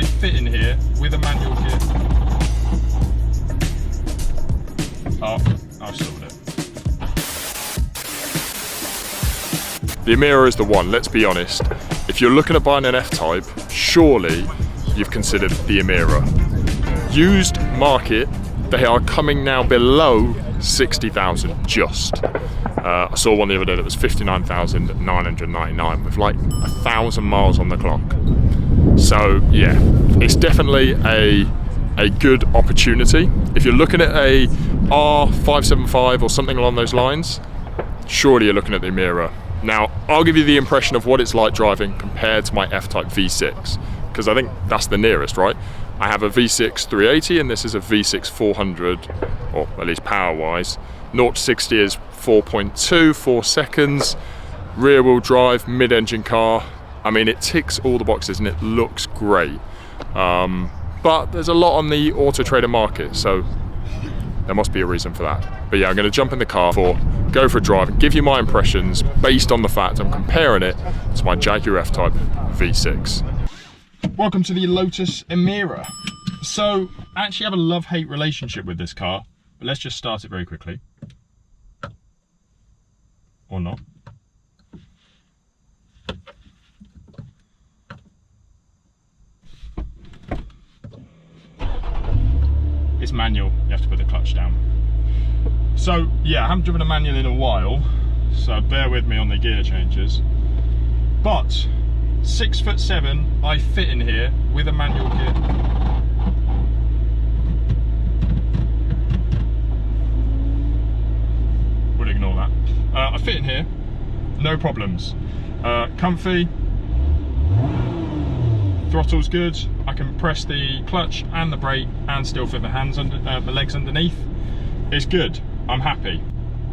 I fit in here with a manual gear. Oh, I've stalled it. The Emira is the one, let's be honest. If you're looking at buying an F-Type, surely you've considered the Emira. Used market, they are coming now below 60,000 just. I saw one the other day that was 59,999 with like 1,000 miles on the clock. So yeah, it's definitely a good opportunity. If you're looking at a R575 or something along those lines, surely you're looking at the Emira. Now, I'll give you the impression of what it's like driving compared to my F-Type V6, because I think that's the nearest, right? I have a V6 380 and this is a V6 400, or at least power-wise. 0 to 60 is 4.2, 4 seconds. Rear-wheel drive, mid-engine car. I mean, it ticks all the boxes and it looks great. But there's a lot on the Auto Trader market, so there must be a reason for that. But yeah, I'm going to jump in the car, go for a drive, and give you my impressions based on the fact I'm comparing it to my Jaguar F-Type V6. Welcome to the Lotus Emira. So, I actually have a love-hate relationship with this car, but let's just start it very quickly. Or not. It's manual, you have to put the clutch down. So yeah, I haven't driven a manual in a while, so bear with me on the gear changes. But 6'7", I fit in here with a manual gear. Would ignore that. I fit in here, no problems. Comfy, throttle's good. I can press the clutch and the brake and still fit the hands under, the legs underneath. It's good. I'm happy.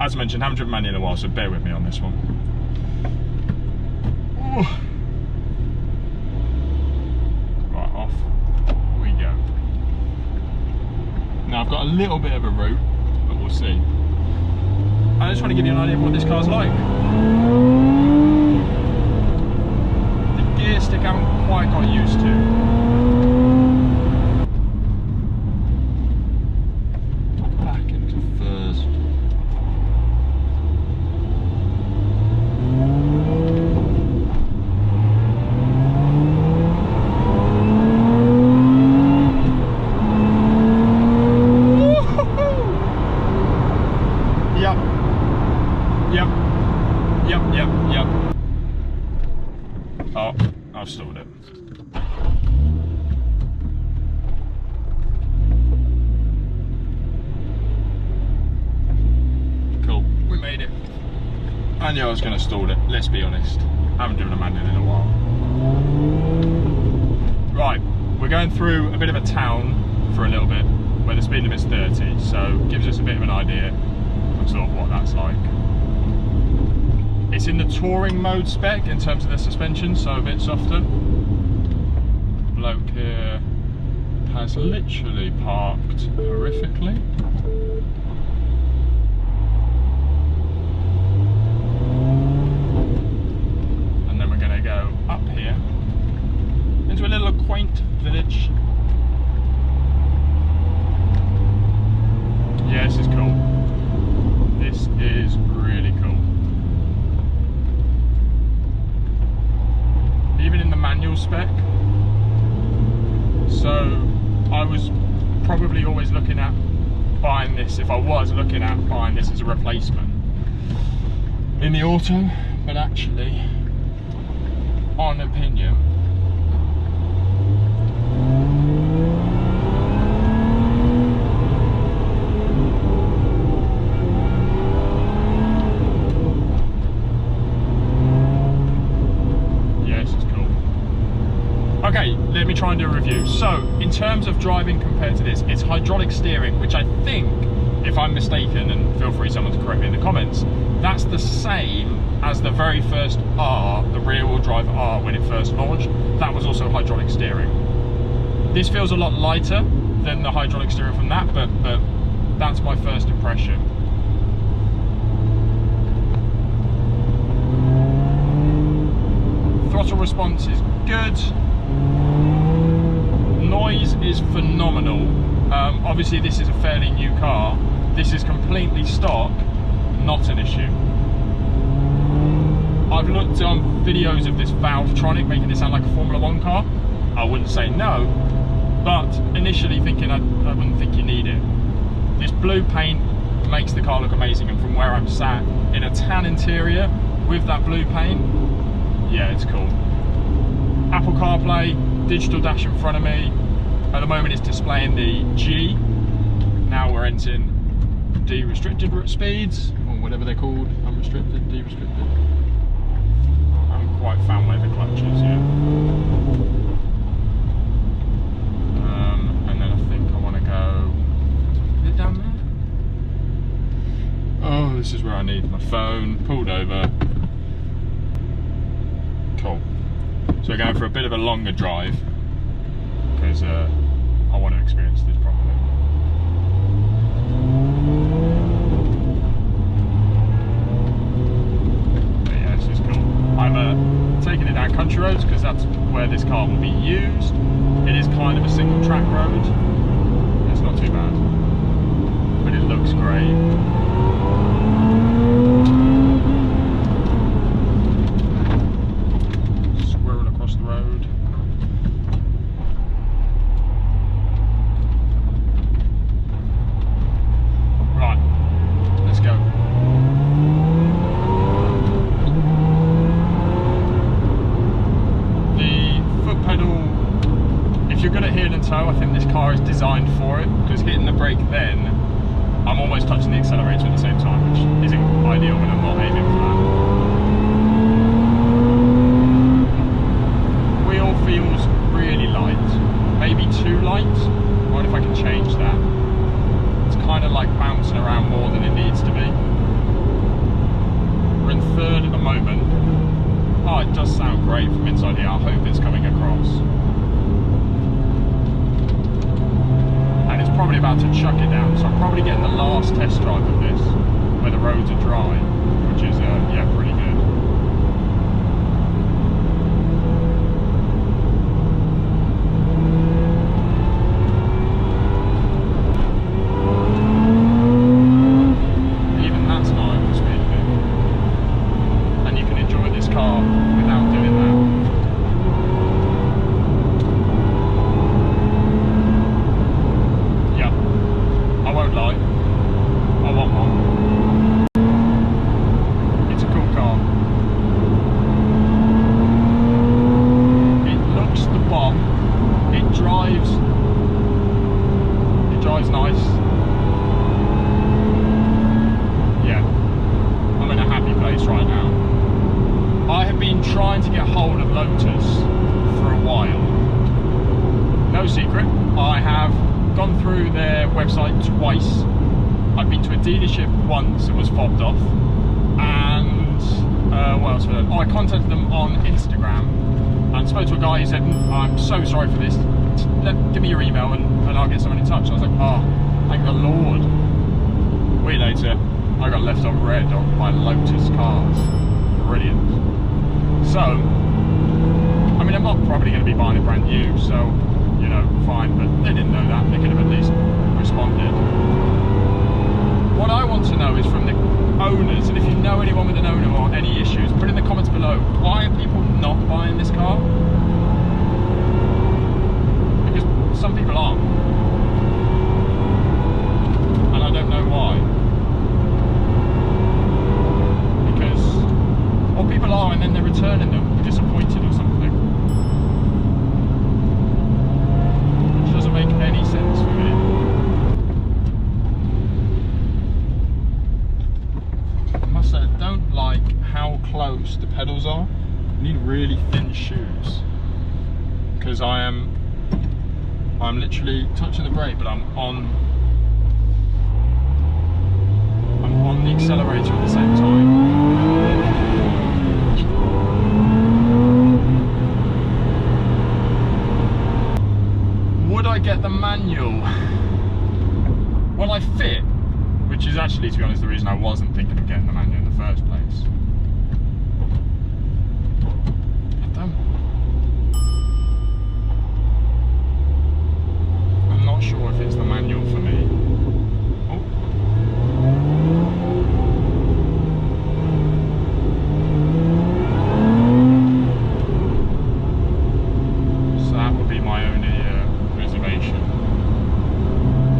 As I mentioned, I haven't driven manual in a while, so bear with me on this one. Ooh. Right, off we go. Now I've got a little bit of a route, but we'll see. I just want to give you an idea of what this car's like. The gear stick I haven't quite got used to. Yep. Oh, I've stalled it. Cool, we made it. I knew I was going to stall it, let's be honest. I haven't driven a manual in a while. Right, we're going through a bit of a town for a little bit, where the speed limit's 30, so gives us a bit of an idea of sort of what that's like. It's in the touring mode spec in terms of the suspension, so a bit softer. Bloke here has literally parked horrifically. And then we're going to go up here into a little quaint village. Yeah, this is cool. This is really cool. Even in the manual spec. So I was probably always looking at buying this, if I was looking at buying this as a replacement in the auto, but actually, on opinion, okay, let me try and do a review. So, in terms of driving compared to this, it's hydraulic steering, which I think, if I'm mistaken, and feel free someone to correct me in the comments, that's the same as the very first R, the rear-wheel drive R, when it first launched. That was also hydraulic steering. This feels a lot lighter than the hydraulic steering from that, but that's my first impression. Throttle response is good. is phenomenal. Obviously this is a fairly new car. This is completely stock, not an issue. I've looked on videos of this Valvetronic making it sound like a Formula 1 car. I wouldn't say no, but initially thinking I wouldn't think you need it. This blue paint makes the car look amazing, and from where I'm sat in a tan interior with that blue paint, yeah, it's cool. Apple CarPlay, digital dash in front of me. At the moment it's displaying the G. Now we're entering D-restricted speeds, or whatever they're called, unrestricted, D-restricted. I haven't quite found where the clutch is yet. And then I think I want to go, is it down there? Oh, this is where I need my phone, pulled over. Cool. So we're going for a bit of a longer drive, because I want to experience this properly. But yeah, this is cool. I'm taking it down country roads because that's where this car will be used. It is kind of a single track road. It's not too bad, but it looks great. I think this car is designed for it, because hitting the brake then, I'm almost touching the accelerator at the same time, which isn't ideal when I'm not aiming for that. Wheel feels really light, maybe too light. I wonder if I can change that. It's kind of like bouncing around more than it needs to be. We're in third at the moment. Oh, it does sound great from inside here. I hope it's coming across. Probably about to chuck it down, so I'm probably getting the last test drive of this where the roads are dry, which is yeah, pretty good. Even that's not over the speed limit, and you can enjoy this car without doing that. Trying to get hold of Lotus for a while. No secret, I have gone through their website twice. I've been to a dealership once, it was fobbed off. And what else? I contacted them on Instagram and spoke to a guy who said, I'm so sorry for this, give me your email and I'll get someone in touch. I was like, oh, thank the Lord. A week later, I got left on red by Lotus cars. Brilliant. So, I mean, I'm not probably going to be buying it brand new, so, you know, fine, but they didn't know that. They could have at least responded. What I want to know is from the owners, and if you know anyone with an owner or any issues, put in the comments below, why are people not buying this car? Because some people aren't. And I don't know why. Or people are and then they're returning them disappointed or something. Which doesn't make any sense for me. I must say, I don't like how close the pedals are. I need really thin shoes. Because I'm literally touching the brake, but I'm on the accelerator at the same time. Would I get the manual? Well, I fit, which is actually, to be honest, the reason I wasn't thinking of getting the manual in the first place. I don't.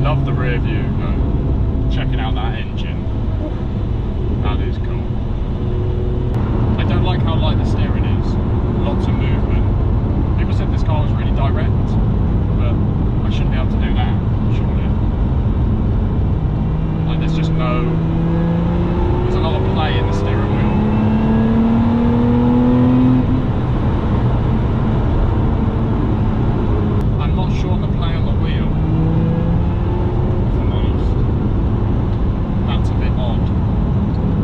love the rear view though. Checking out that engine. That is cool. I don't like how light the steering is. Lots of movement. People said this car was really direct, but I shouldn't be able to do that, surely. Like there's just no... There's a lot of play in the steering wheel. I'm not sure on the play on the wheel, if I'm honest. That's a bit odd.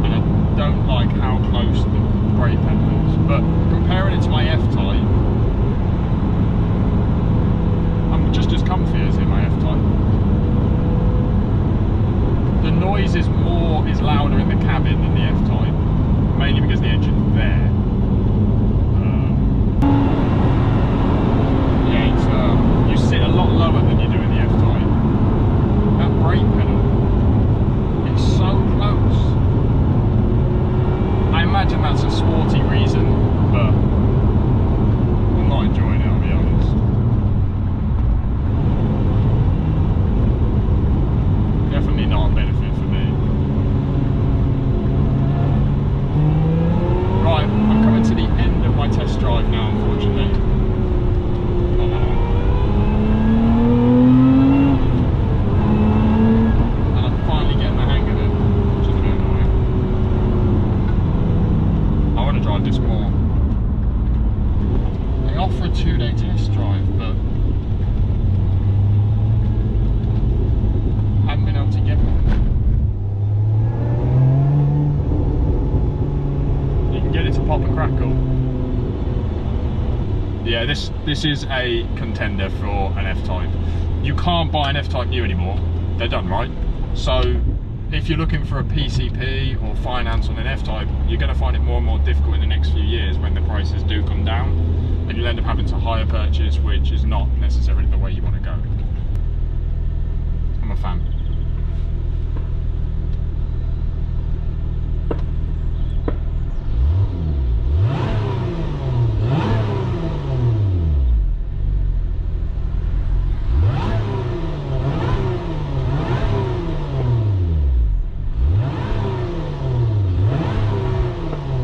And I don't like how close the brake pedal is. But comparing it to my F-Type, I'm just as comfy as in my F-Type. The noise is louder in the cabin than the F-Type, mainly because the engine's there. Yeah, it's, you sit a lot lower than you do in the F-Type. That brake pedal is so close. I imagine that's a sporty reason, but I'm not enjoying it, I'll be honest. Definitely not a benefit for me. Right, I'm coming to the end of my test drive now, unfortunately. And I'm finally getting the hang of it, which is a bit annoying. I want to drive this more. They offer a 2-day test drive, but I haven't been able to get one. You can get it to pop and crackle. Yeah, this is a contender for an F-Type. You can't buy an F-Type new anymore. They're done, right? So if you're looking for a PCP or finance on an F-Type, you're going to find it more and more difficult in the next few years when the prices do come down, and you'll end up having to hire purchase, which is not necessarily the way you want to go. I'm a fan.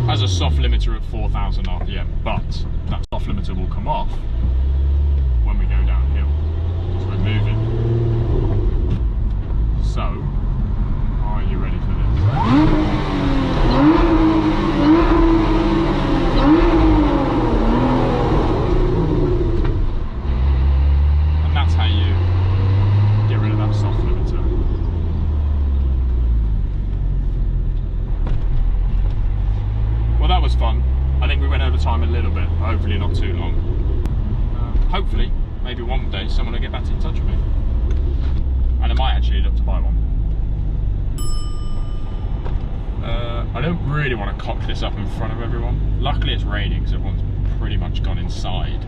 Has a soft limiter at 4,000 RPM, but that soft limiter will come off when we go downhill, because we're moving. So, are you ready for this? And that's how you get rid of that soft limiter. Well, that was fun. I think we went over time a little bit, but hopefully not too long. Hopefully, maybe one day someone will get back in touch with me. And I might actually look to buy one. I don't really want to cock this up in front of everyone. Luckily it's raining, so everyone's pretty much gone inside.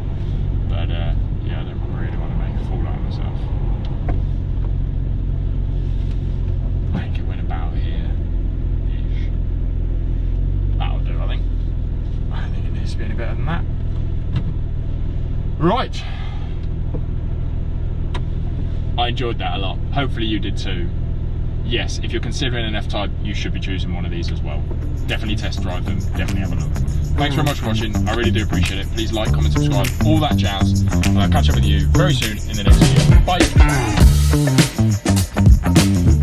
But yeah, I don't really want to make a fool out of myself. I think it went about here-ish. That'll do, I think. I don't think it needs to be any better than that. Right. I enjoyed that a lot. Hopefully you did too. Yes, if you're considering an F-Type, you should be choosing one of these as well. Definitely test drive them, definitely have a look. Thanks very much for watching, I really do appreciate it. Please like, comment, subscribe, all that jazz. And I'll catch up with you very soon in the next video. Bye!